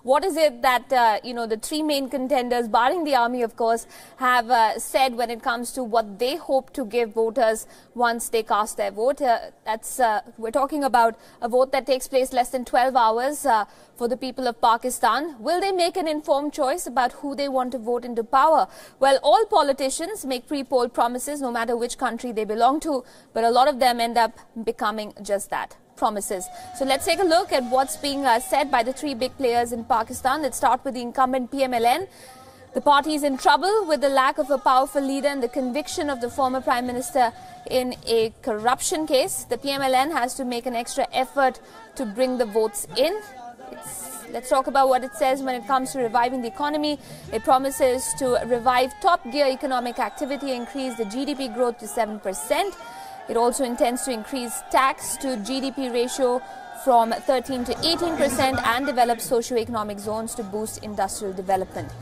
What is it that, the three main contenders, barring the army, of course, have said when it comes to what they hope to give voters once they cast their vote? We're talking about a vote that takes place less than 12 hours for the people of Pakistan. Will they make an informed choice about who they want to vote into power? Well, all politicians make pre-poll promises no matter which country they belong to, but a lot of them end up becoming just that. Promises. So let's take a look at what's being said by the three big players in Pakistan. Let's start with the incumbent PMLN. The party is in trouble with the lack of a powerful leader and the conviction of the former Prime Minister in a corruption case. The PMLN has to make an extra effort to bring the votes in. Let's talk about what it says when it comes to reviving the economy. It promises to revive top-gear economic activity, increase the GDP growth to 7%. It also intends to increase tax to GDP ratio from 13 to 18% and develop socio-economic zones to boost industrial development.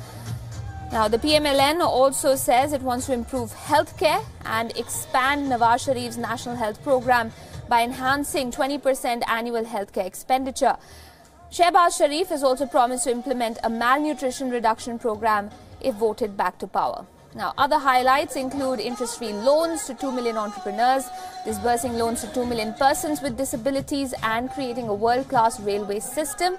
Now, the PMLN also says it wants to improve healthcare and expand Nawaz Sharif's national health program by enhancing 20% annual healthcare expenditure. Shehbaz Sharif has also promised to implement a malnutrition reduction program if voted back to power. Now, other highlights include interest-free loans to 2 million entrepreneurs, disbursing loans to 2 million persons with disabilities, and creating a world-class railway system.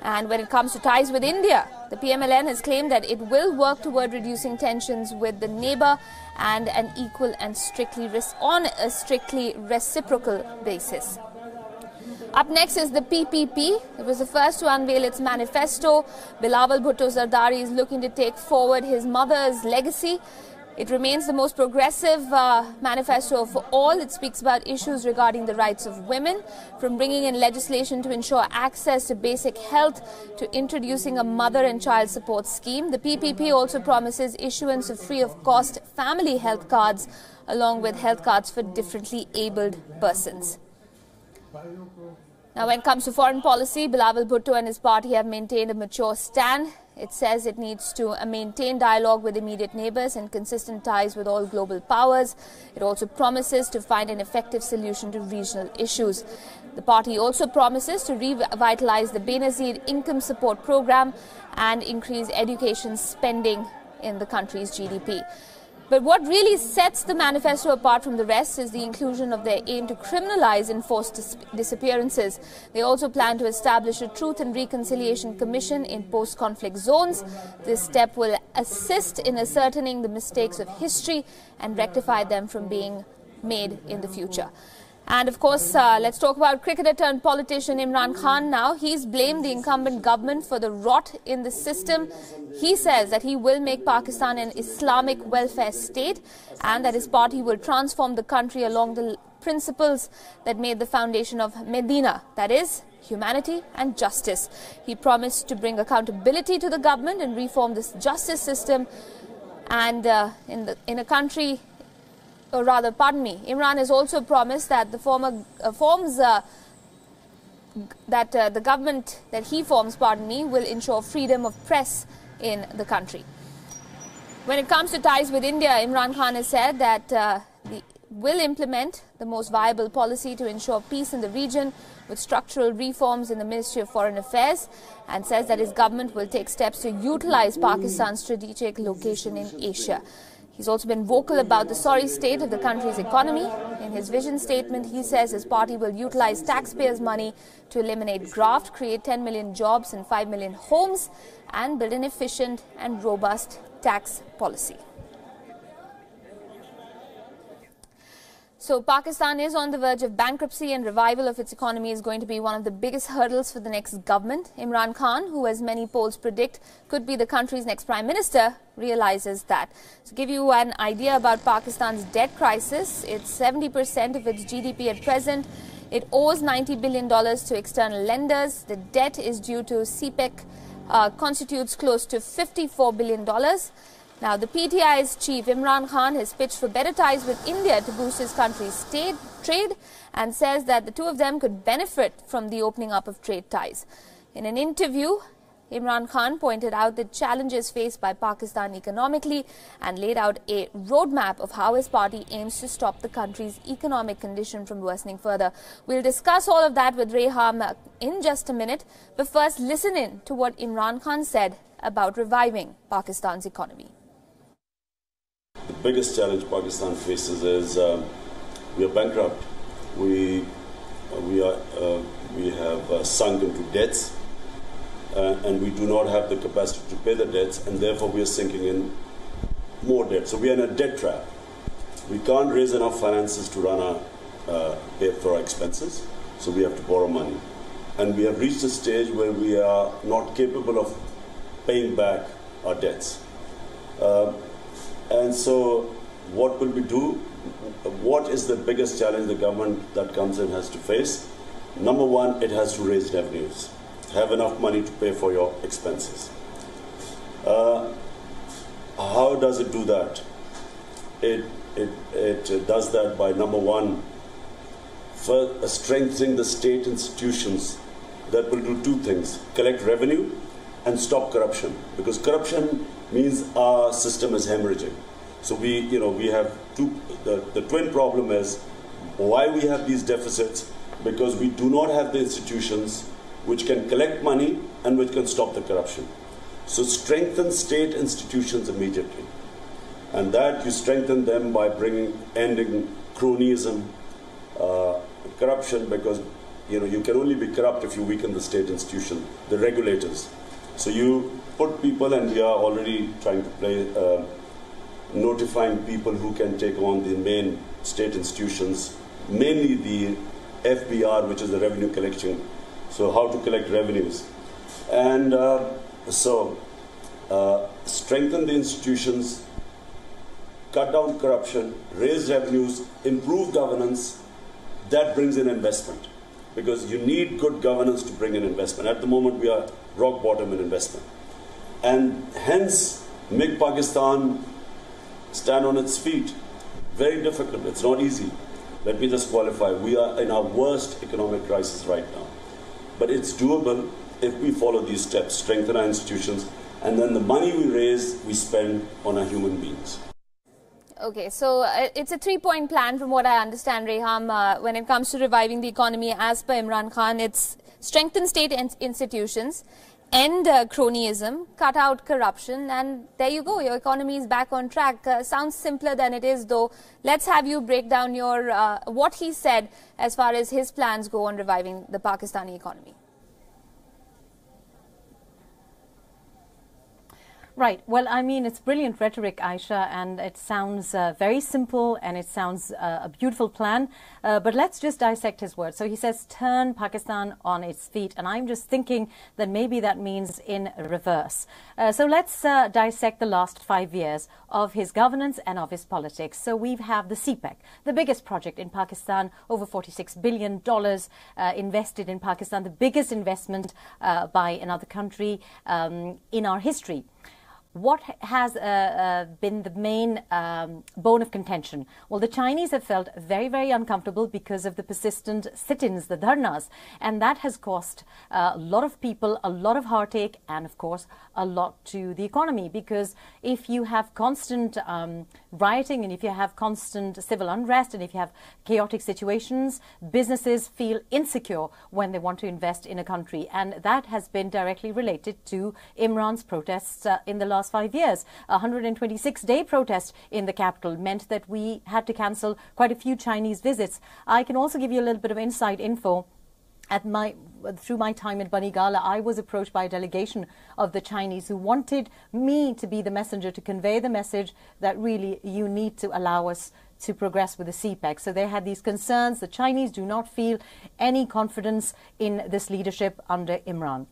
And when it comes to ties with India, the PMLN has claimed that it will work toward reducing tensions with the neighbour and an equal and on a strictly reciprocal basis. Up next is the PPP. It was the first to unveil its manifesto. Bilawal Bhutto Zardari is looking to take forward his mother's legacy. It remains the most progressive manifesto of all. It speaks about issues regarding the rights of women, from bringing in legislation to ensure access to basic health to introducing a mother and child support scheme. The PPP also promises issuance of free-of-cost family health cards, along with health cards for differently abled persons. Now, when it comes to foreign policy, Bilawal Bhutto and his party have maintained a mature stand. It says it needs to maintain dialogue with immediate neighbours and consistent ties with all global powers. It also promises to find an effective solution to regional issues. The party also promises to revitalise the Benazir income support programme and increase education spending in the country's GDP. But what really sets the manifesto apart from the rest is the inclusion of their aim to criminalise enforced disappearances. They also plan to establish a Truth and Reconciliation Commission in post-conflict zones. This step will assist in ascertaining the mistakes of history and rectify them from being made in the future. And of course, let's talk about cricketer turned politician Imran Khan now. He's blamed the incumbent government for the rot in the system. He says that he will make Pakistan an Islamic welfare state and that his party will transform the country along the principles that made the foundation of Medina, that is, humanity and justice. He promised to bring accountability to the government and reform this justice system. And in a country... Or rather, pardon me, Imran has also promised that the the government that he forms, will ensure freedom of press in the country. When it comes to ties with India, Imran Khan has said that will implement the most viable policy to ensure peace in the region with structural reforms in the Ministry of Foreign Affairs, and says that his government will take steps to utilise Pakistan's strategic location in Asia. He's also been vocal about the sorry state of the country's economy. In his vision statement, he says his party will utilise taxpayers' money to eliminate graft, create 10 million jobs and 5 million homes, and build an efficient and robust tax policy. So Pakistan is on the verge of bankruptcy, and revival of its economy is going to be one of the biggest hurdles for the next government. Imran Khan, who as many polls predict could be the country's next prime minister, realizes that. To give you an idea about Pakistan's debt crisis, it's 70% of its GDP at present. It owes $90 billion to external lenders. The debt is due to CPEC constitutes close to $54 billion. Now, the PTI's chief, Imran Khan, has pitched for better ties with India to boost his country's trade and says that the two of them could benefit from the opening up of trade ties. In an interview Imran Khan pointed out the challenges faced by Pakistan economically and laid out a roadmap of how his party aims to stop the country's economic condition from worsening further. We'll discuss all of that with Reham in just a minute, but first listen in to what Imran Khan said about reviving Pakistan's economy. The biggest challenge Pakistan faces is we are bankrupt. We have sunk into debts. And we do not have the capacity to pay the debts, and therefore we are sinking in more debt. So we are in a debt trap. We can't raise enough finances to run pay for our expenses, so we have to borrow money. And we have reached a stage where we are not capable of paying back our debts. And so what will we do? What is the biggest challenge the government that comes in has to face? Number one, it has to raise revenues. Have enough money to pay for your expenses. How does it do that? It does that by, number one, strengthening the state institutions that will do two things: collect revenue and stop corruption. Because corruption means our system is hemorrhaging. So we have the twin problem is why we have these deficits, because we do not have the institutions which can collect money and which can stop the corruption. So strengthen state institutions immediately. And that you strengthen them by ending cronyism, corruption, because you can only be corrupt if you weaken the state institution, the regulators. So you put people, and we are already trying to play, notifying people who can take on the main state institutions, mainly the FBR, which is the revenue collection. So how to collect revenues. And strengthen the institutions, cut down corruption, raise revenues, improve governance. That brings in investment, because you need good governance to bring in investment. At the moment, we are rock bottom in investment. And hence, make Pakistan stand on its feet. Very difficult. It's not easy. Let me just qualify. We are in our worst economic crisis right now. But it's doable if we follow these steps, strengthen our institutions, and then the money we raise, we spend on our human beings. Okay, so it's a three-point plan from what I understand, Reham. When it comes to reviving the economy, as per Imran Khan, it's strengthen state institutions, end cronyism, cut out corruption, and there you go, your economy is back on track. Sounds simpler than it is, though. Let's have you break down your what he said as far as his plans go on reviving the Pakistani economy. Right. Well, I mean, it's brilliant rhetoric, Aisha, and it sounds very simple, and it sounds a beautiful plan. But let's just dissect his words. So he says, turn Pakistan on its feet. And I'm just thinking that maybe that means in reverse. So let's dissect the last 5 years of his governance and of his politics. So we have the CPEC, the biggest project in Pakistan, over $46 billion invested in Pakistan, the biggest investment by another country in our history. What has been the main bone of contention? Well, the Chinese have felt very, very uncomfortable because of the persistent sit-ins, the dharnas, and that has cost a lot of people a lot of heartache and, of course, a lot to the economy, because if you have constant rioting and if you have constant civil unrest and if you have chaotic situations, businesses feel insecure when they want to invest in a country, and that has been directly related to Imran's protests in the last 5 years. A 126-day protest in the capital meant that we had to cancel quite a few Chinese visits. I can also give you a little bit of inside info. Through my time in Banigala, I was approached by a delegation of the Chinese who wanted me to be the messenger to convey the message that really you need to allow us to progress with the CPEC. So they had these concerns. The Chinese do not feel any confidence in this leadership under Imran.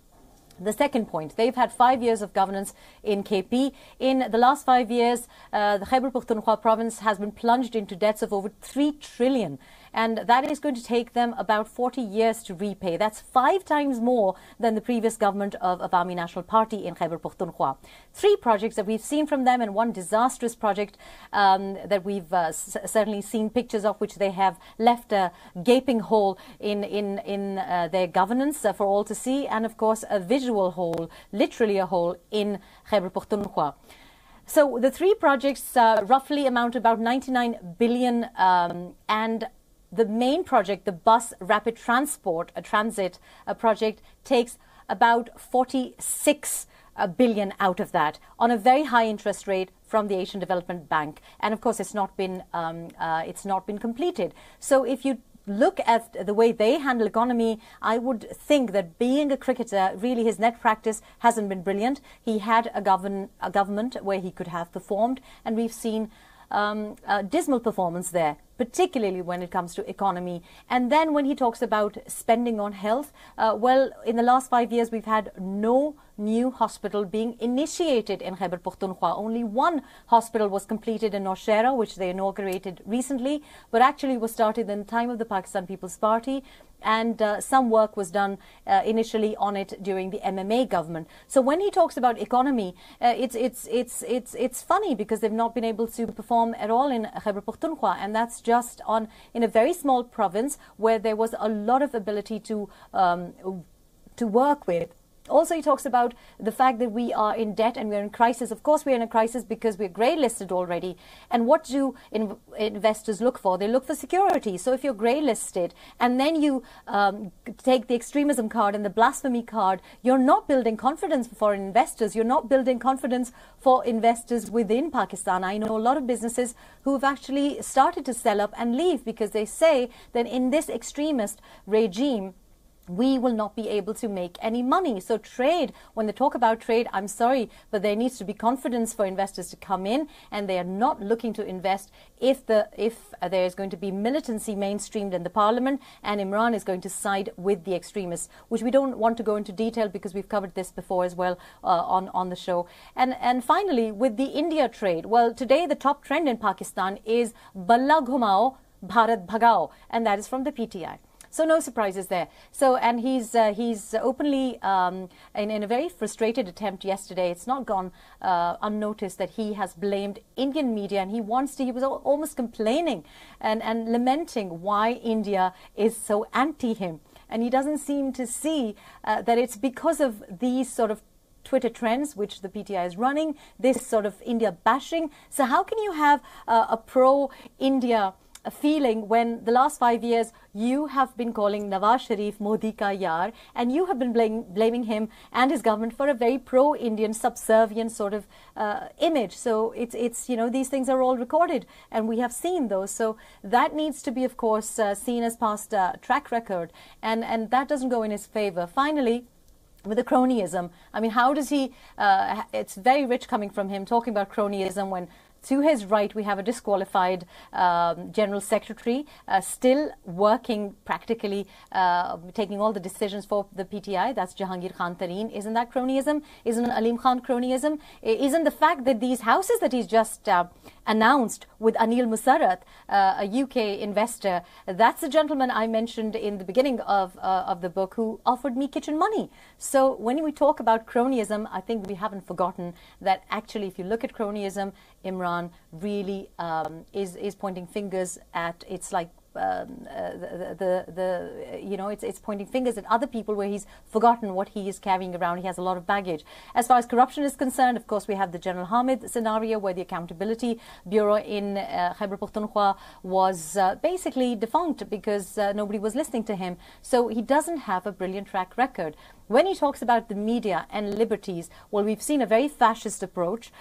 The second point, they've had 5 years of governance in KP. In the last 5 years, the Khyber Pakhtunkhwa province has been plunged into debts of over 3 trillion. and that is going to take them about 40 years to repay. That's 5 times more than the previous government of Awami National Party in Khyber Pakhtunkhwa. 3 projects that we've seen from them, and 1 disastrous project that we've certainly seen pictures of, which they have left a gaping hole in their governance for all to see, and of course a visual hole, literally a hole, in Khyber Pakhtunkhwa. So the 3 projects roughly amount to about 99 billion, and the main project, the bus rapid transport, a transit project, takes about 46 billion out of that on a very high interest rate from the Asian Development Bank, and of course it's not been completed. So if you look at the way they handle economy, I would think that being a cricketer, really his net practice hasn't been brilliant. He had a government where he could have performed, and we've seen a dismal performance there, particularly when it comes to economy. And then when he talks about spending on health, well, in the last 5 years we've had no new hospital being initiated in Khyber Pakhtunkhwa. Only 1 hospital was completed in Nowshera, which they inaugurated recently, but actually was started in the time of the Pakistan People's Party, and some work was done initially on it during the MMA government. So when he talks about economy, it's funny, because they've not been able to perform at all in Khyber Pakhtunkhwa, and that's just in a very small province where there was a lot of ability to work with. Also, he talks about the fact that we are in debt and we're in crisis. Of course, we're in a crisis because we're grey listed already. And what do investors look for? They look for security. So if you're grey listed and then you take the extremism card and the blasphemy card, you're not building confidence for foreign investors. You're not building confidence for investors within Pakistan. I know a lot of businesses who have actually started to sell up and leave, because they say that in this extremist regime, we will not be able to make any money. So trade, when they talk about trade, I'm sorry, but there needs to be confidence for investors to come in, and they are not looking to invest if there is going to be militancy mainstreamed in the parliament, and Imran is going to side with the extremists, which we don't want to go into detail because we've covered this before as well on the show. And finally, with the India trade, well, today the top trend in Pakistan is Balla Ghumao, Bharat Bhagao, and that is from the PTI. So no surprises there. So, and he's openly, in a very frustrated attempt yesterday, it's not gone unnoticed that he has blamed Indian media, and he was almost complaining and lamenting why India is so anti him. And he doesn't seem to see that it's because of these sort of Twitter trends which the PTI is running, this sort of India bashing. So how can you have a pro-India feeling when the last 5 years you have been calling Nawaz Sharif Modi ka yaar, and you have been blaming him and his government for a very pro-Indian subservient sort of image. So it's these things are all recorded and we have seen those. So that needs to be, of course, seen as past track record, and that doesn't go in his favor. Finally, with the cronyism, I mean, how does he, it's very rich coming from him talking about cronyism when to his right we have a disqualified General Secretary still working practically, taking all the decisions for the PTI. That's Jahangir Khan Tareen. Isn't that cronyism? Isn't Alim Khan cronyism? Isn't the fact that these houses that he's just announced with Anil Musarat, a UK investor, that's the gentleman I mentioned in the beginning of the book who offered me kitchen money. So when we talk about cronyism, I think we haven't forgotten that actually if you look at cronyism, Imran really is pointing fingers at, it's like it's pointing fingers at other people where he's forgotten what he is carrying around. He has a lot of baggage. As far as corruption is concerned, of course, we have the General Hamid scenario where the Accountability Bureau in Khyber Pakhtunkhwa was basically defunct because nobody was listening to him. So he doesn't have a brilliant track record. When he talks about the media and liberties, well, we've seen a very fascist approach.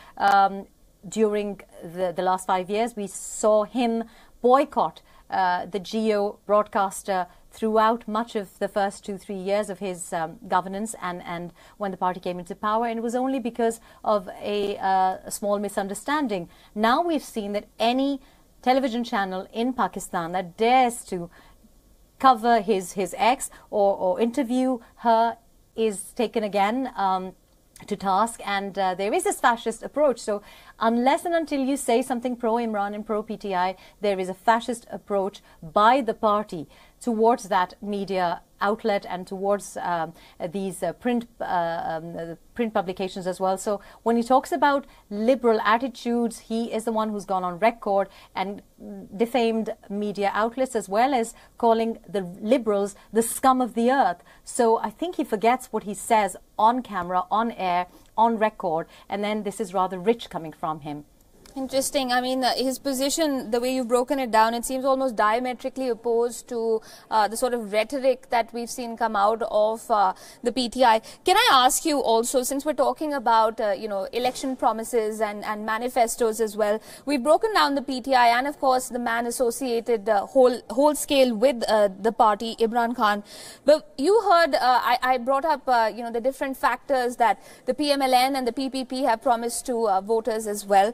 During the last 5 years, we saw him boycott the Geo broadcaster throughout much of the first 2-3 years of his governance and when the party came into power, and it was only because of a small misunderstanding. Now we've seen that any television channel in Pakistan that dares to cover his ex or interview her is taken again. to task, and there is this fascist approach. So unless and until you say something pro-Imran and pro-PTI, there is a fascist approach by the party towards that media outlet and towards these print publications as well. So when he talks about liberal attitudes, he is the one who's gone on record and defamed media outlets, as well as calling the liberals the scum of the earth. So I think he forgets what he says on camera, on air, on record, and then this is rather rich coming from him. Interesting. I mean, his position, the way you've broken it down, it seems almost diametrically opposed to the sort of rhetoric that we've seen come out of the PTI. Can I ask you also, since we're talking about, you know, election promises and manifestos as well, we've broken down the PTI and, of course, the man associated whole scale with the party, Imran Khan. But you heard, I brought up, you know, the different factors that the PMLN and the PPP have promised to voters as well.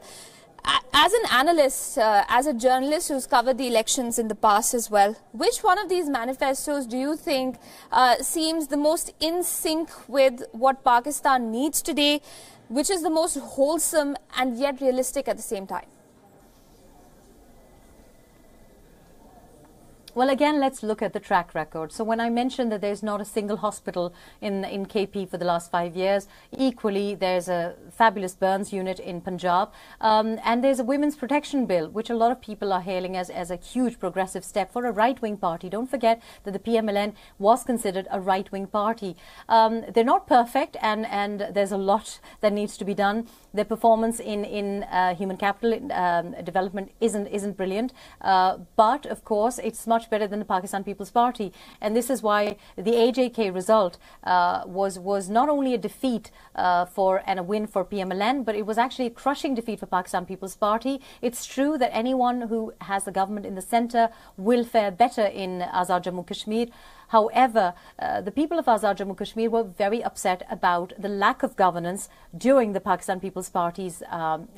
As an analyst, as a journalist who's covered the elections in the past as well, which one of these manifestos do you think seems the most in sync with what Pakistan needs today, which is the most wholesome and yet realistic at the same time? Well, again, let's look at the track record. So when I mentioned that there's not a single hospital in KP for the last 5 years, equally there's a fabulous burns unit in Punjab, and there's a women's protection bill, which a lot of people are hailing as a huge progressive step for a right-wing party. Don't forget that the PMLN was considered a right-wing party. They're not perfect, and there's a lot that needs to be done. Their performance in human capital development isn't brilliant, but of course it's much better than the Pakistan People's Party, and this is why the AJK result was not only a defeat and a win for PMLN, but it was actually a crushing defeat for Pakistan People's Party. It's true that anyone who has the government in the centre will fare better in Azad Jammu Kashmir. However, the people of Azad Jammu Kashmir were very upset about the lack of governance during the Pakistan People's Party's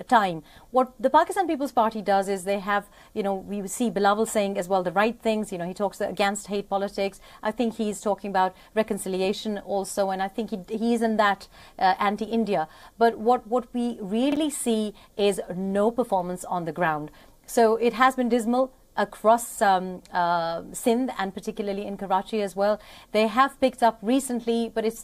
time. What the Pakistan People's Party does is they have, you know, we see Bilawal saying as well the right things. You know, he talks against hate politics. I think he's talking about reconciliation also, and I think he is in that anti-India. But what we really see is no performance on the ground. So it has been dismal across Sindh and particularly in Karachi as well. They have picked up recently, but it's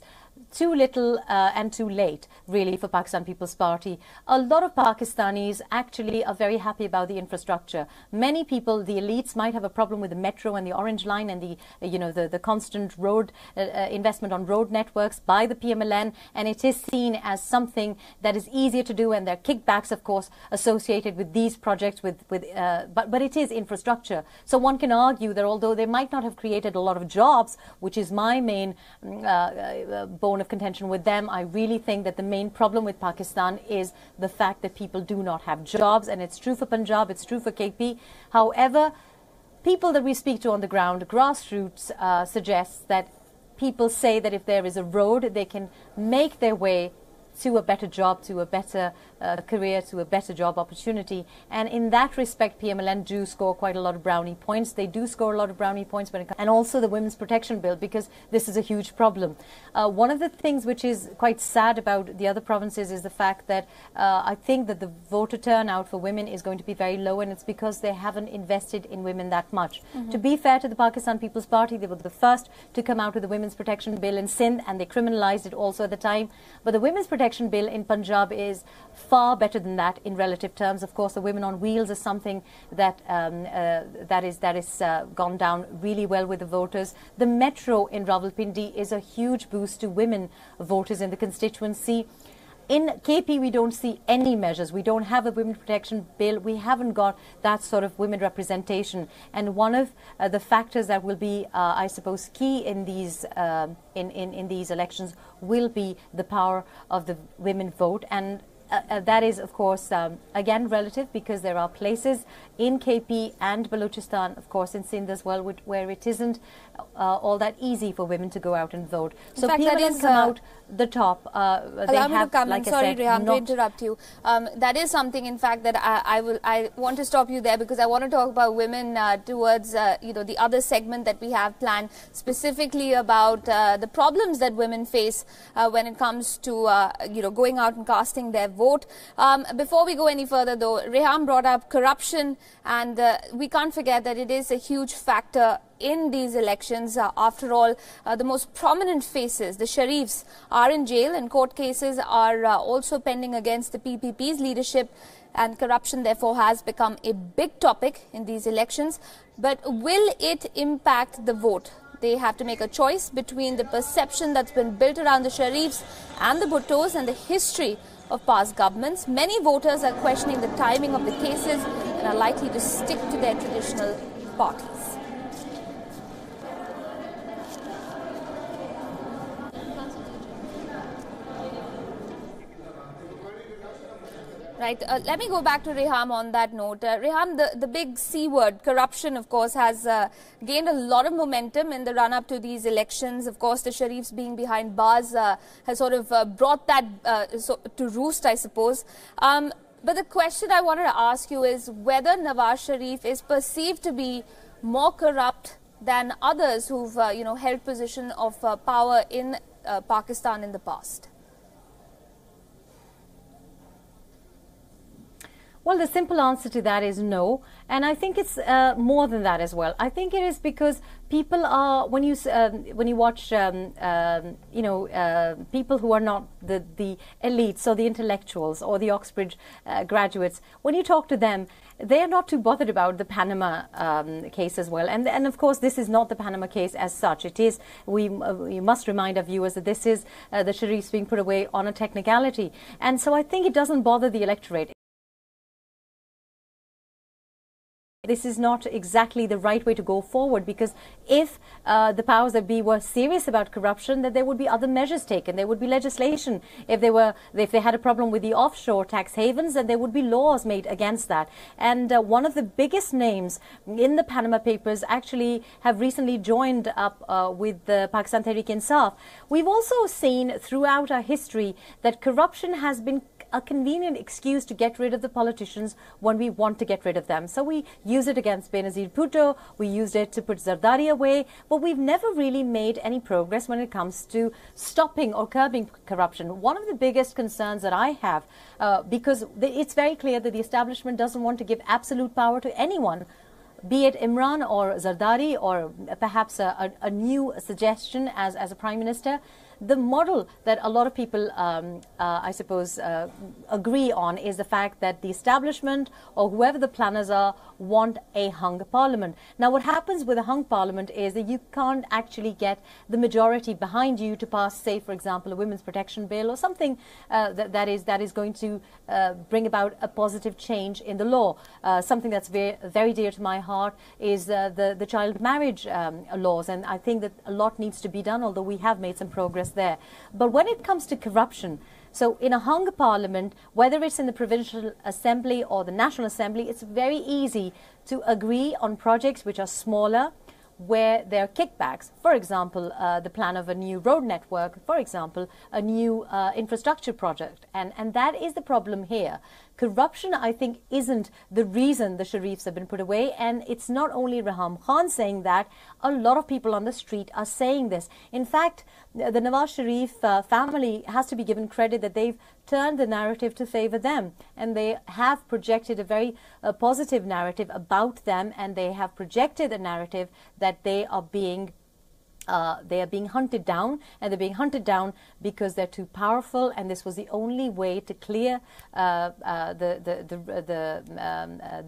too little and too late, really, for Pakistan People's Party. A lot of Pakistanis actually are very happy about the infrastructure. Many people, the elites, might have a problem with the metro and the Orange Line and the constant road investment on road networks by the PMLN, and it is seen as something that is easier to do, and there are kickbacks, of course, associated with these projects. But it is infrastructure. So one can argue that although they might not have created a lot of jobs, which is my main bone of contention with them, I really think that the main problem with Pakistan is the fact that people do not have jobs, and it's true for Punjab, it's true for KP. However, people that we speak to on the ground, grassroots, suggests that people say that if there is a road, they can make their way to a better job, to a better career, to a better job opportunity. And in that respect, PMLN do score quite a lot of brownie points. They do score a lot of brownie points when it comes, and also the Women's Protection Bill, because this is a huge problem. One of the things which is quite sad about the other provinces is the fact that I think that the voter turnout for women is going to be very low, and it's because they haven't invested in women that much. To be fair to the Pakistan People's Party, they were the first to come out with the Women's Protection Bill in Sindh, and they criminalised it also at the time. But the Women's Protection Bill in Punjab is far better than that in relative terms. Of course, the Women on Wheels is something that that is gone down really well with the voters. The metro in Rawalpindi is a huge boost to women voters in the constituency. In KP, we don't see any measures. We don't have a women protection bill. We haven't got that sort of women representation. And one of the factors that will be, I suppose, key in these in these elections will be the power of the women vote. And that is, of course, again relative, because there are places in KP and Balochistan, of course, in Sindh as well, where it isn't all that easy for women to go out and vote. So PLN come out the top. Allow me to come in. Sorry, Rehan, to interrupt you. That is something, in fact, that I want to stop you there, because I want to talk about women towards the other segment that we have planned, specifically about the problems that women face when it comes to going out and casting their vote. Before we go any further, though, Rehan brought up corruption, and we can't forget that it is a huge factor in these elections. After all, the most prominent faces, the Sharifs, are in jail, and court cases are also pending against the PPP's leadership, and corruption therefore has become a big topic in these elections. But will it impact the vote? They have to make a choice between the perception that's been built around the Sharifs and the Bhuttos and the history of past governments. Many voters are questioning the timing of the cases and are likely to stick to their traditional parties. Right. Let me go back to Reham on that note. Reham, the big C word, corruption, of course, has gained a lot of momentum in the run-up to these elections. Of course, the Sharifs being behind bars has sort of brought that to roost, I suppose. But the question I wanted to ask you is whether Nawaz Sharif is perceived to be more corrupt than others who've, held position of power in Pakistan in the past. Well, the simple answer to that is no, and I think it's more than that as well. I think it is because people are, when you watch, people who are not the elites or the intellectuals or the Oxbridge graduates, when you talk to them, they are not too bothered about the Panama case as well. And of course, this is not the Panama case as such. It is, we must remind our viewers that this is the Sharifs being put away on a technicality. And so I think it doesn't bother the electorate. This is not exactly the right way to go forward, because if the powers that be were serious about corruption, then there would be other measures taken. There would be legislation. If they had a problem with the offshore tax havens, then there would be laws made against that. And one of the biggest names in the Panama Papers actually have recently joined up with the Pakistan Tehreek-e-Insaf. We've also seen throughout our history that corruption has been a convenient excuse to get rid of the politicians when we want to get rid of them. So we use it against Benazir Bhutto, we used it to put Zardari away, but we've never really made any progress when it comes to stopping or curbing corruption. One of the biggest concerns that I have, because it's very clear that the establishment doesn't want to give absolute power to anyone, be it Imran or Zardari or perhaps a new suggestion as a Prime Minister. The model that a lot of people, I suppose, agree on is the fact that the establishment or whoever the planners are want a hung parliament. Now, what happens with a hung parliament is that you can't actually get the majority behind you to pass, say, for example, a women's protection bill or something that is going to bring about a positive change in the law. Something that's very dear to my heart is the child marriage laws, and I think that a lot needs to be done, although we have made some progress there. But when it comes to corruption, so in a hung parliament, whether it's in the Provincial Assembly or the National Assembly, it's very easy to agree on projects which are smaller, where there are kickbacks. For example, the plan of a new road network, for example, a new infrastructure project. And that is the problem here. Corruption, I think, isn't the reason the Sharifs have been put away. And it's not only Imran Khan saying that, a lot of people on the street are saying this. In fact, the Nawaz Sharif family has to be given credit that they've turned the narrative to favor them. And they have projected a very positive narrative about them, and they have projected a narrative that they are being hunted down, and they're being hunted down because they're too powerful, and this was the only way to clear the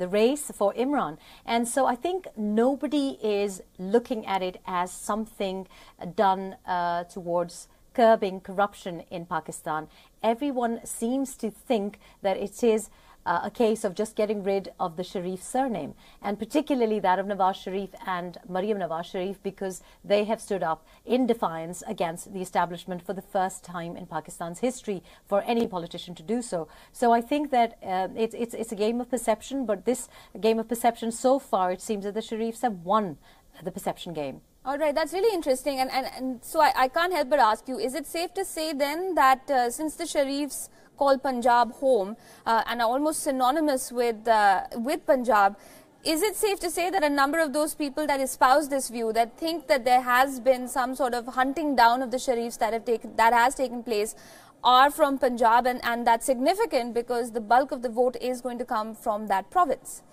race for Imran. And so I think nobody is looking at it as something done towards curbing corruption in Pakistan. Everyone seems to think that it is a case of just getting rid of the Sharif surname, and particularly that of Nawaz Sharif and Maryam Nawaz Sharif, because they have stood up in defiance against the establishment for the first time in Pakistan's history for any politician to do so. So I think that it's a game of perception, but this game of perception, so far, it seems that the Sharifs have won the perception game. All right, that's really interesting. And so I can't help but ask you, is it safe to say then that since the Sharifs call Punjab home and are almost synonymous with Punjab, is it safe to say that a number of those people that espouse this view, that think that there has been some sort of hunting down of the Sharifs that has taken place, are from Punjab, and that's significant because the bulk of the vote is going to come from that province?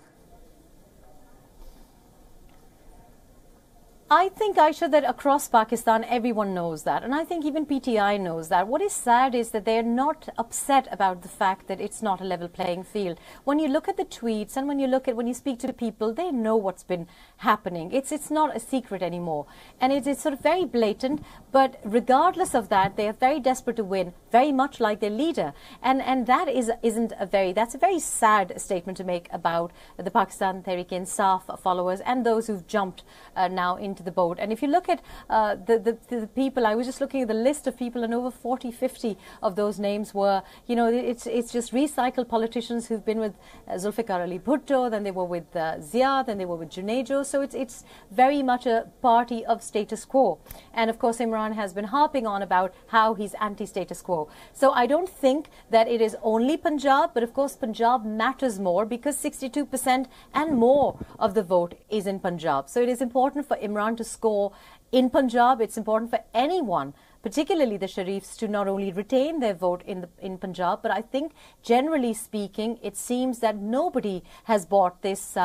I think, Aisha, that across Pakistan everyone knows that, and I think even PTI knows that. What is sad is that they're not upset about the fact that it's not a level playing field. When you look at the tweets and when you speak to people, they know what's been happening. It's not a secret anymore, and it's sort of very blatant. But regardless of that, they are very desperate to win, very much like their leader, and that's a very sad statement to make about the Pakistan Tehreek-e-Insaf followers and those who've jumped now into the boat. And if you look at the people, I was just looking at the list of people, and over 40-50 of those names were, it's just recycled politicians who've been with Zulfikar Ali Bhutto, then they were with Zia, then they were with Junaid. So it's very much a party of status quo. And of course Imran has been harping on about how he's anti-status quo. So I don't think that it is only Punjab, but of course Punjab matters more because 62% and more of the vote is in Punjab. So it is important for Imran to score in Punjab. It's important for anyone, particularly the Sharifs, to not only retain their vote in Punjab, but I think generally speaking, it seems that nobody has bought this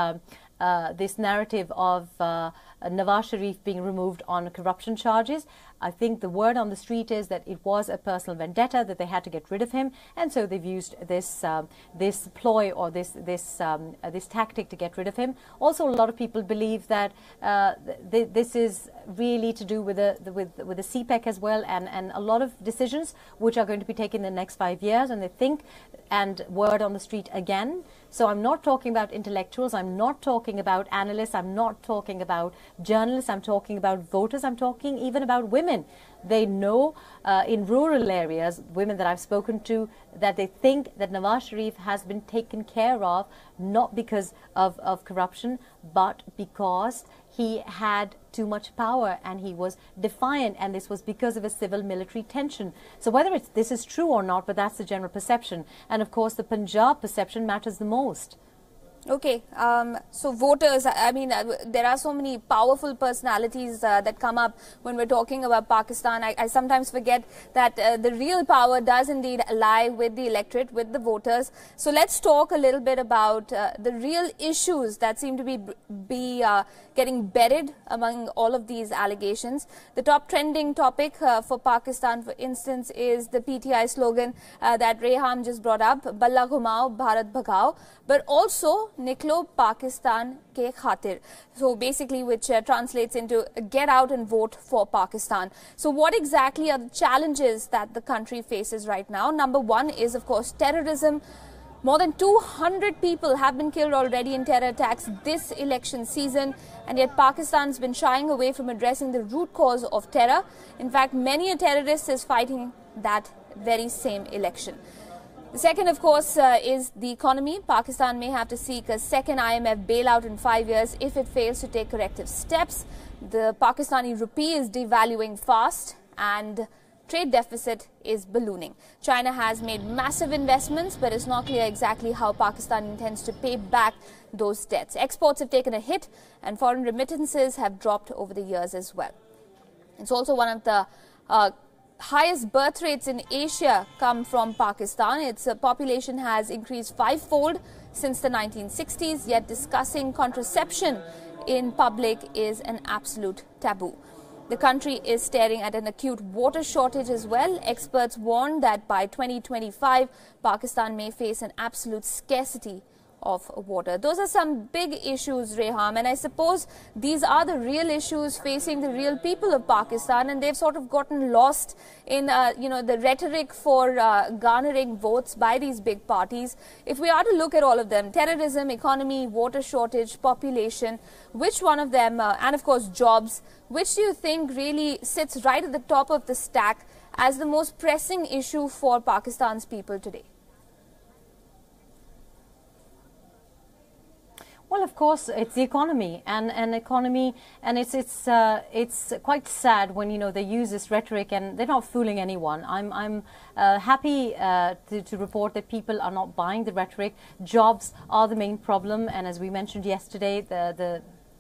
this narrative of Nawaz Sharif being removed on corruption charges. I think the word on the street is that it was a personal vendetta, that they had to get rid of him, and so they've used this this ploy or this tactic to get rid of him. Also, a lot of people believe that this is really to do with the CPEC as well, and a lot of decisions which are going to be taken in the next 5 years, and they think, and word on the street again. So I'm not talking about intellectuals, I'm not talking about analysts, I'm not talking about journalists, I'm talking about voters, I'm talking even about women. They know in rural areas, women that I've spoken to, that they think that Nawaz Sharif has been taken care of, not because of corruption, but because he had too much power and he was defiant, and this was because of a civil-military tension. So whether this is true or not, but that's the general perception. And of course the Punjab perception matters the most. Okay, so voters, I mean, there are so many powerful personalities that come up when we're talking about Pakistan. I sometimes forget that the real power does indeed lie with the electorate, with the voters. So let's talk a little bit about the real issues that seem to be getting buried among all of these allegations. The top trending topic for Pakistan, for instance, is the PTI slogan that Reham just brought up, Balla Ghumao, Bharat Bhagao, but also Niklo Pakistan ke khatir. So basically, which translates into get out and vote for Pakistan. So what exactly are the challenges that the country faces right now? Number one is, of course, terrorism. More than 200 people have been killed already in terror attacks this election season, and yet Pakistan's been shying away from addressing the root cause of terror. In fact, many a terrorist is fighting that very same election. The second, of course, is the economy. Pakistan may have to seek a second IMF bailout in 5 years if it fails to take corrective steps. The Pakistani rupee is devaluing fast, and trade deficit is ballooning. China has made massive investments, but it's not clear exactly how Pakistan intends to pay back those debts. Exports have taken a hit, and foreign remittances have dropped over the years as well. It's also one of the highest birth rates in Asia come from Pakistan. Its population has increased 5-fold since the 1960s, yet discussing contraception in public is an absolute taboo. The country is staring at an acute water shortage as well. Experts warn that by 2025, Pakistan may face an absolute scarcity of water. Those are some big issues, Reham, and I suppose these are the real issues facing the real people of Pakistan, and they've sort of gotten lost in the rhetoric for garnering votes by these big parties. If we are to look at all of them, terrorism, economy, water shortage, population, which one of them, and of course jobs, which do you think really sits right at the top of the stack as the most pressing issue for Pakistan's people today? Well, of course, it's the economy, and it's quite sad when they use this rhetoric and they're not fooling anyone. I'm happy to report that people are not buying the rhetoric. Jobs are the main problem, and as we mentioned yesterday,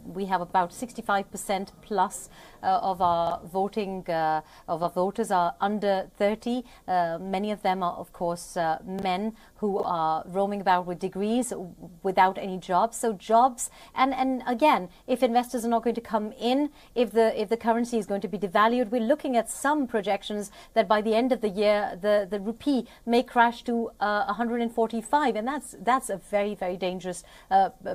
we have about 65% plus of our voters are under 30. Many of them are, of course, men who are roaming about with degrees without any jobs. So jobs, and again, if investors are not going to come in, if the currency is going to be devalued, we're looking at some projections that by the end of the year, the rupee may crash to 145, and that's a very, very dangerous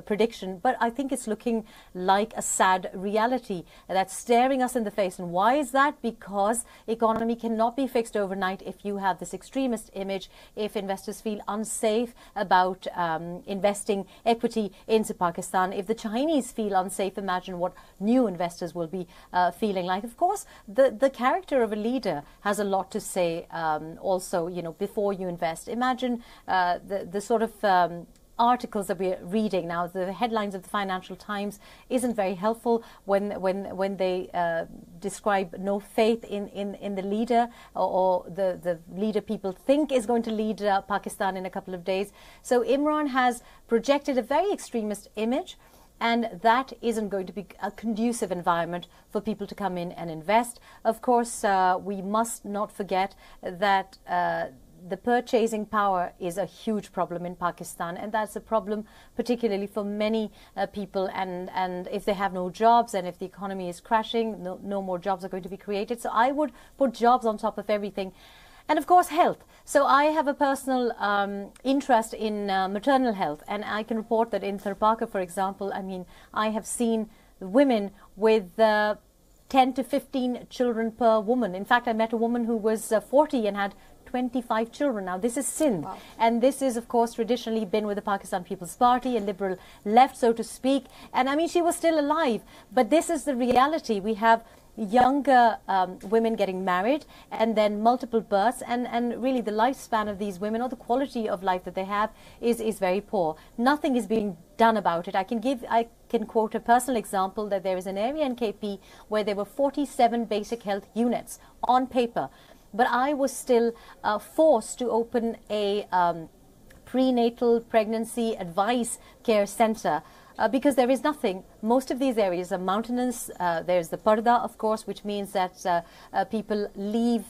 prediction. But I think it's looking like a sad reality that's staring us in the face. And why is that? Because economy cannot be fixed overnight if you have this extremist image, if investors feel unsafe about investing equity into Pakistan. If the Chinese feel unsafe, imagine what new investors will be feeling like. Of course, the character of a leader has a lot to say also, before you invest. Imagine the sort of articles that we're reading now. The headlines of the Financial Times isn't very helpful when they describe no faith in the leader or the leader people think is going to lead Pakistan in a couple of days. So Imran has projected a very extremist image, and that isn't going to be a conducive environment for people to come in and invest. Of course, we must not forget that the purchasing power is a huge problem in Pakistan, and that's a problem particularly for many people, and if they have no jobs and if the economy is crashing, no more jobs are going to be created. So I would put jobs on top of everything. And of course, health. So I have a personal interest in maternal health, and I can report that in Tharpaka, for example, I have seen women with 10 to 15 children per woman. In fact, I met a woman who was 40 and had 25 children. Now, this is Sindh. Wow. And this is, of course, traditionally been with the Pakistan People's Party, a liberal left, so to speak. And she was still alive. But this is the reality. We have younger women getting married and then multiple births, and really the lifespan of these women, or the quality of life that they have, is very poor. Nothing is being done about it. I can quote a personal example that there is an area in KP where there were 47 basic health units on paper, but I was still forced to open a prenatal pregnancy advice care center because there is nothing. Most of these areas are mountainous. There's the Parda, of course, which means that people leave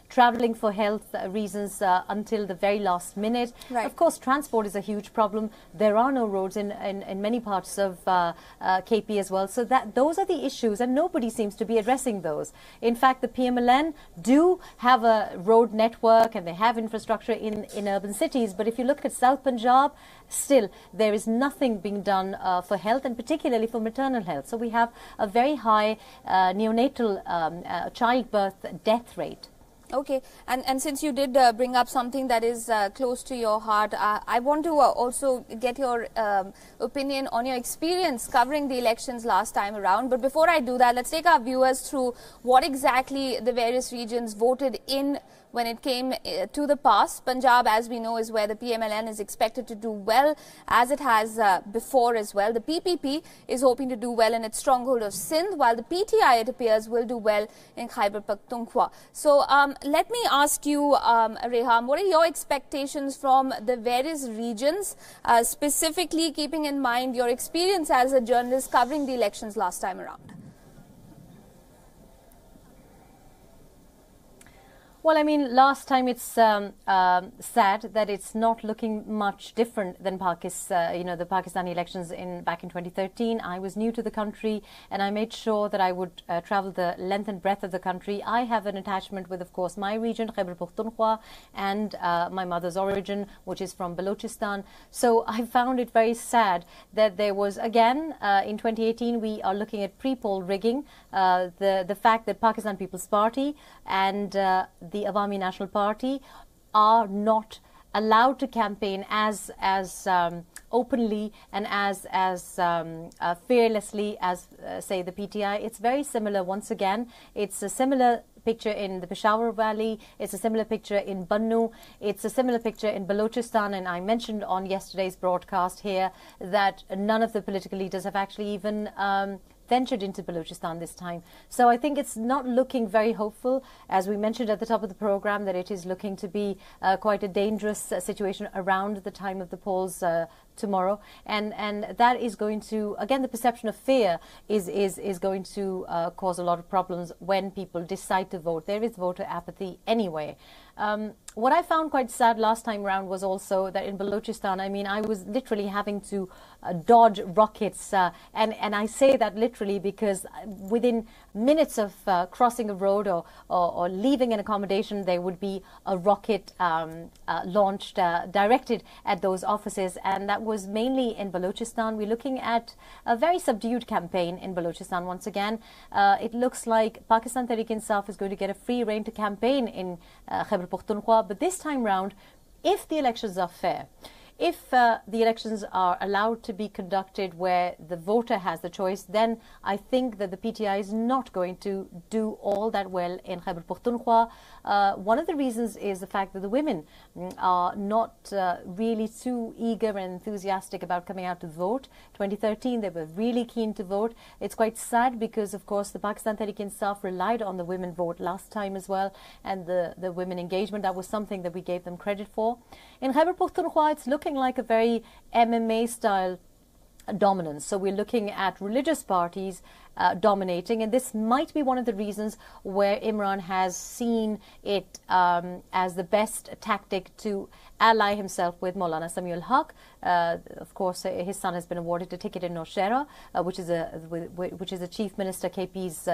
traveling for health reasons until the very last minute. Right. Of course, transport is a huge problem. There are no roads in many parts of KP as well. So those are the issues, and nobody seems to be addressing those. In fact, the PMLN do have a road network and they have infrastructure in urban cities. But if you look at South Punjab, still there is nothing being done for health, and particularly for maternal health. So we have a very high neonatal childbirth death rate. Okay, and since you did bring up something that is close to your heart, I want to also get your opinion on your experience covering the elections last time around. But before I do that, let's take our viewers through what exactly the various regions voted in when it came to the pass. Punjab, as we know, is where the PMLN is expected to do well, as it has before as well. The PPP is hoping to do well in its stronghold of Sindh, while the PTI, it appears, will do well in Khyber Pakhtunkhwa. So let me ask you, Reham, what are your expectations from the various regions, specifically keeping in mind your experience as a journalist covering the elections last time around? Well, I mean, last time it's sad that it's not looking much different than the Pakistani elections back in 2013. I was new to the country and I made sure that I would travel the length and breadth of the country. I have an attachment with, of course, my region, Khyber Pakhtunkhwa, and my mother's origin, which is from Balochistan. So I found it very sad that there was, again, in 2018, we are looking at pre-poll rigging, the fact that Pakistan People's Party and the Awami National Party are not allowed to campaign as openly and as fearlessly as, say, the PTI. It's very similar. Once again, it's a similar picture in the Peshawar Valley. It's a similar picture in Bannu. It's a similar picture in Balochistan. And I mentioned on yesterday's broadcast here that none of the political leaders have actually even ventured into Balochistan this time. So I think it's not looking very hopeful. As we mentioned at the top of the program, that it is looking to be quite a dangerous situation around the time of the polls tomorrow, and that is going to, again, the perception of fear is going to cause a lot of problems when people decide to vote. There is voter apathy anyway. What I found quite sad last time round was also that in Balochistan, I mean, I was literally having to dodge rockets, and I say that literally because within minutes of crossing a road or leaving an accommodation, there would be a rocket launched, directed at those offices, and that was mainly in Balochistan. We're looking at a very subdued campaign in Balochistan once again. It looks like Pakistan Tehreek-e-Insaf is going to get a free rein to campaign in Khyber Pakhtunkhwa, but this time round, if the elections are fair, if the elections are allowed to be conducted where the voter has the choice, then I think that the PTI is not going to do all that well in Khyber Pakhtunkhwa. One of the reasons is the fact that the women are not really too eager and enthusiastic about coming out to vote. 2013, they were really keen to vote. It's quite sad because, of course, the Pakistan Tehreek-e-Insaf relied on the women vote last time as well, and the women engagement, that was something that we gave them credit for. In Khyber Pakhtunkhwa, it's looking like a very MMA-style dominance. So we're looking at religious parties dominating, and this might be one of the reasons where Imran has seen it as the best tactic to ally himself with Maulana Samiul Haq. Of course, his son has been awarded a ticket in Nowshera, which is a Chief Minister KP's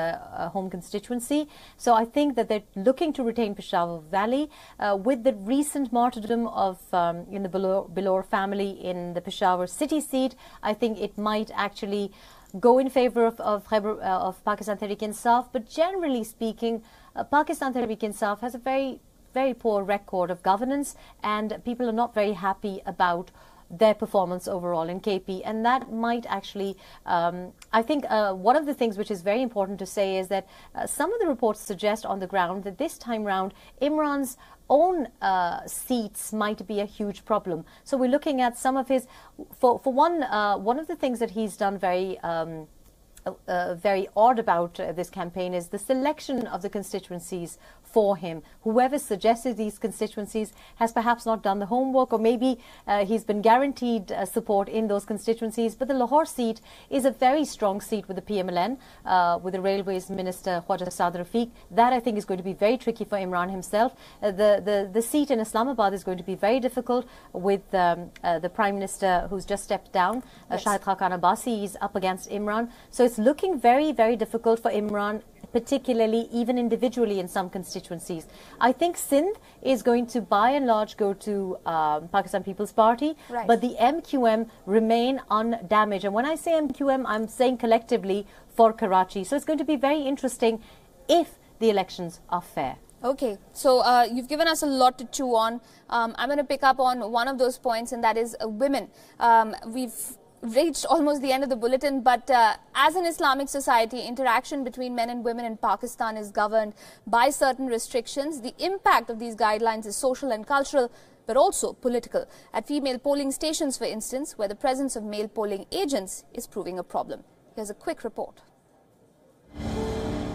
home constituency. So I think that they're looking to retain Peshawar Valley with the recent martyrdom of in the Bilor family in the Peshawar city seat. I think it might actually go in favor of Pakistan Tehreek-e-Insaf, but generally speaking, Pakistan Tehreek-e-Insaf has a very, very poor record of governance, and people are not very happy about their performance overall in KP, and that might actually, I think one of the things which is very important to say is that some of the reports suggest on the ground that this time round Imran's own seats might be a huge problem. So we're looking at some of his, for one of the things that he's done very odd about this campaign is the selection of the constituencies for him. Whoever suggested these constituencies has perhaps not done the homework, or maybe he's been guaranteed support in those constituencies. But the Lahore seat is a very strong seat with the PMLN, with the Railways Minister Khwaja Saad Rafiq. That, I think, is going to be very tricky for Imran himself. The seat in Islamabad is going to be very difficult with the Prime Minister who's just stepped down, yes. Shahid Khaqan Abbasi is up against Imran. So it's looking very, very difficult for Imran, particularly even individually in some constituencies. I think Sindh is going to by and large go to Pakistan People's Party, right. But the MQM remain undamaged. And when I say MQM, I'm saying collectively for Karachi. So it's going to be very interesting if the elections are fair. Okay, so you've given us a lot to chew on. I'm going to pick up on one of those points, and that is women. We've reached almost the end of the bulletin, but as an Islamic society, interaction between men and women in Pakistan is governed by certain restrictions. The impact of these guidelines is social and cultural, but also political. At female polling stations, for instance, where the presence of male polling agents is proving a problem. Here's a quick report.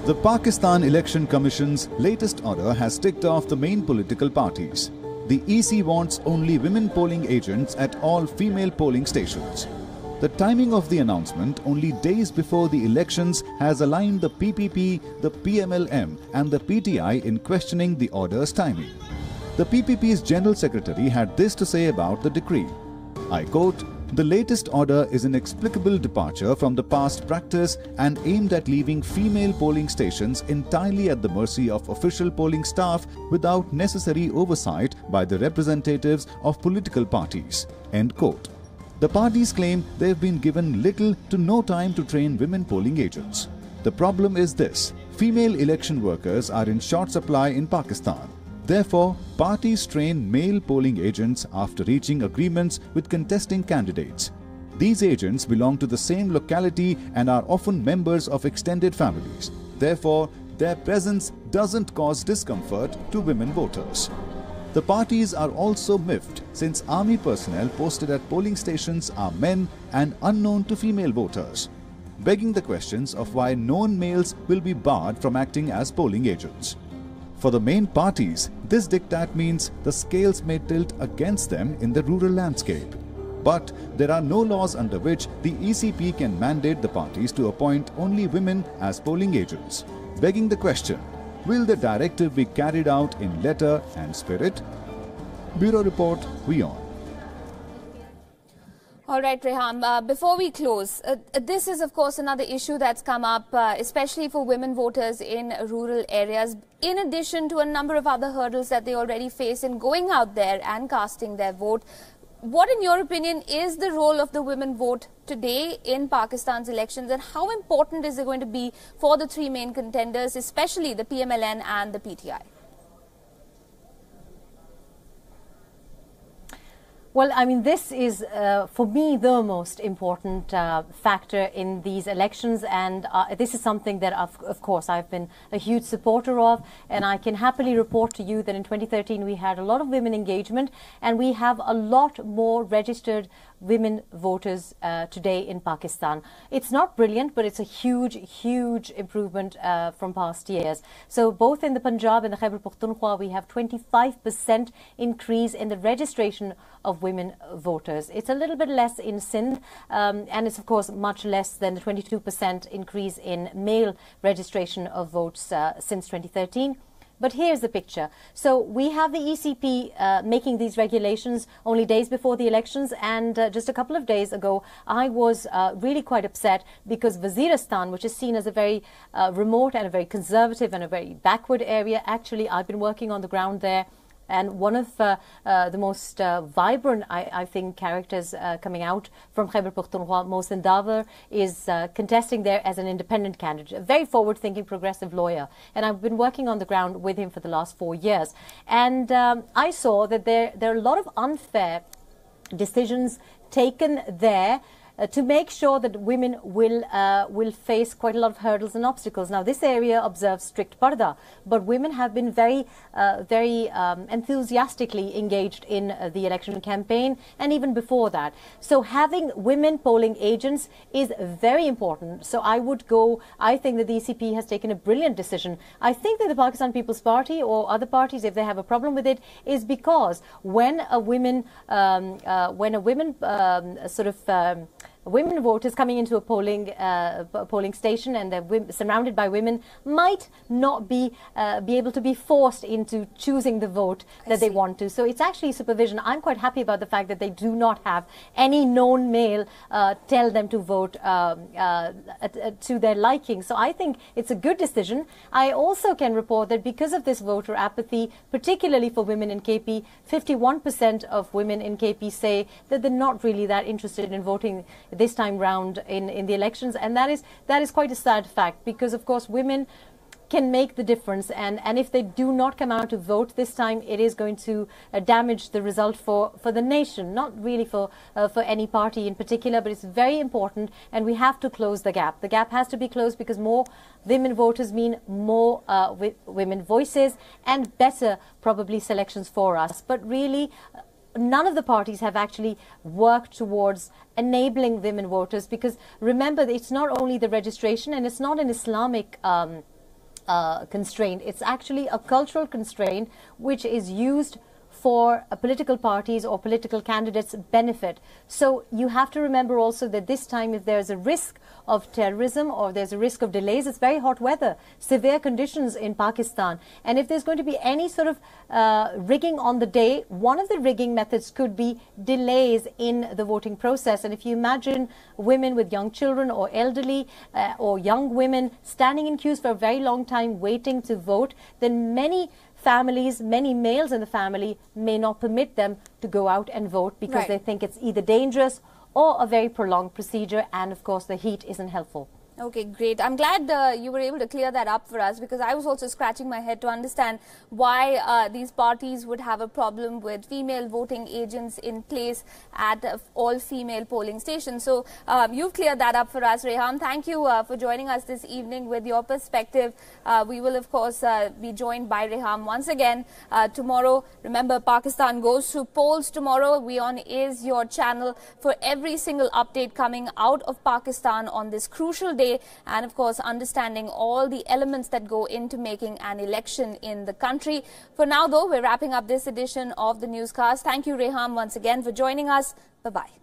The Pakistan Election Commission's latest order has ticked off the main political parties. The EC wants only women polling agents at all female polling stations. The timing of the announcement only days before the elections has aligned the PPP, the PMLM and the PTI in questioning the order's timing. The PPP's General Secretary had this to say about the decree. I quote, "The latest order is an explicable departure from the past practice and aimed at leaving female polling stations entirely at the mercy of official polling staff without necessary oversight by the representatives of political parties." End quote. The parties claim they have been given little to no time to train women polling agents. The problem is this: female election workers are in short supply in Pakistan. Therefore, parties train male polling agents after reaching agreements with contesting candidates. These agents belong to the same locality and are often members of extended families. Therefore, their presence doesn't cause discomfort to women voters. The parties are also miffed since army personnel posted at polling stations are men and unknown to female voters, begging the questions of why known males will be barred from acting as polling agents. For the main parties, this diktat means the scales may tilt against them in the rural landscape. But there are no laws under which the ECP can mandate the parties to appoint only women as polling agents, begging the question, will the directive be carried out in letter and spirit? Bureau Report, WION. All right, Rehan, before we close, this is of course another issue that's come up, especially for women voters in rural areas, in addition to a number of other hurdles that they already face in going out there and casting their vote. What, in your opinion, is the role of the women vote today in Pakistan's elections, and how important is it going to be for the three main contenders, especially the PMLN and the PTI? Well, I mean, this is, for me, the most important factor in these elections, and this is something that, of course, I've been a huge supporter of, and I can happily report to you that in 2013 we had a lot of women engagement, and we have a lot more registered women voters today in Pakistan. It's not brilliant, but it's a huge, huge improvement from past years. So both in the Punjab and the Khyber Pakhtunkhwa, we have 25% increase in the registration of women voters. It's a little bit less in Sindh, and it's of course much less than the 22% increase in male registration of votes since 2013. But here's the picture. So we have the ECP making these regulations only days before the elections, and just a couple of days ago I was really quite upset because Waziristan, which is seen as a very remote and a very conservative and a very backward area, actually I've been working on the ground there. And one of the most vibrant, I think, characters coming out from Khyber Pakhtunkhwa, Mohsin Davar, is contesting there as an independent candidate, a very forward-thinking, progressive lawyer. And I've been working on the ground with him for the last 4 years. And I saw that there are a lot of unfair decisions taken there to make sure that women will face quite a lot of hurdles and obstacles. Now, this area observes strict parda, but women have been very enthusiastically engaged in the election campaign and even before that. So having women polling agents is very important. So I think that the ECP has taken a brilliant decision. I think that the Pakistan People's Party or other parties, if they have a problem with it, is because when a women women voters coming into a polling station and they're surrounded by women might not be able to be forced into choosing the vote that they want to. So it's actually supervision. I'm quite happy about the fact that they do not have any known male tell them to vote to their liking. So I think it's a good decision. I also can report that because of this voter apathy, particularly for women in KP, 51% of women in KP say that they're not really that interested in voting this time round in the elections, and that is quite a sad fact, because of course women can make the difference, and if they do not come out to vote this time, it is going to damage the result for the nation, not really for any party in particular, but it's very important, and we have to close the gap. The gap has to be closed because more women voters mean more women voices and better probably selections for us. But really, none of the parties have actually worked towards enabling women voters, because remember, it's not only the registration and it's not an Islamic constraint. It's actually a cultural constraint which is used for political parties or political candidates benefit. So you have to remember also that this time, if there's a risk of terrorism or there's a risk of delays, it's very hot weather, severe conditions in Pakistan. And if there's going to be any sort of rigging on the day, one of the rigging methods could be delays in the voting process. And if you imagine women with young children or elderly or young women standing in queues for a very long time waiting to vote, then many families, many males in the family may not permit them to go out and vote because they think it's either dangerous or a very prolonged procedure, and of course the heat isn't helpful. Okay, great. I'm glad you were able to clear that up for us, because I was also scratching my head to understand why these parties would have a problem with female voting agents in place at all-female polling stations. So you've cleared that up for us, Rehan. Thank you for joining us this evening with your perspective. We will, of course, be joined by Rehan once again tomorrow. Remember, Pakistan goes to polls tomorrow. WION is your channel for every single update coming out of Pakistan on this crucial day, and of course understanding all the elements that go into making an election in the country. For now though, we're wrapping up this edition of the newscast. Thank you, Rehan, once again for joining us. Bye-bye.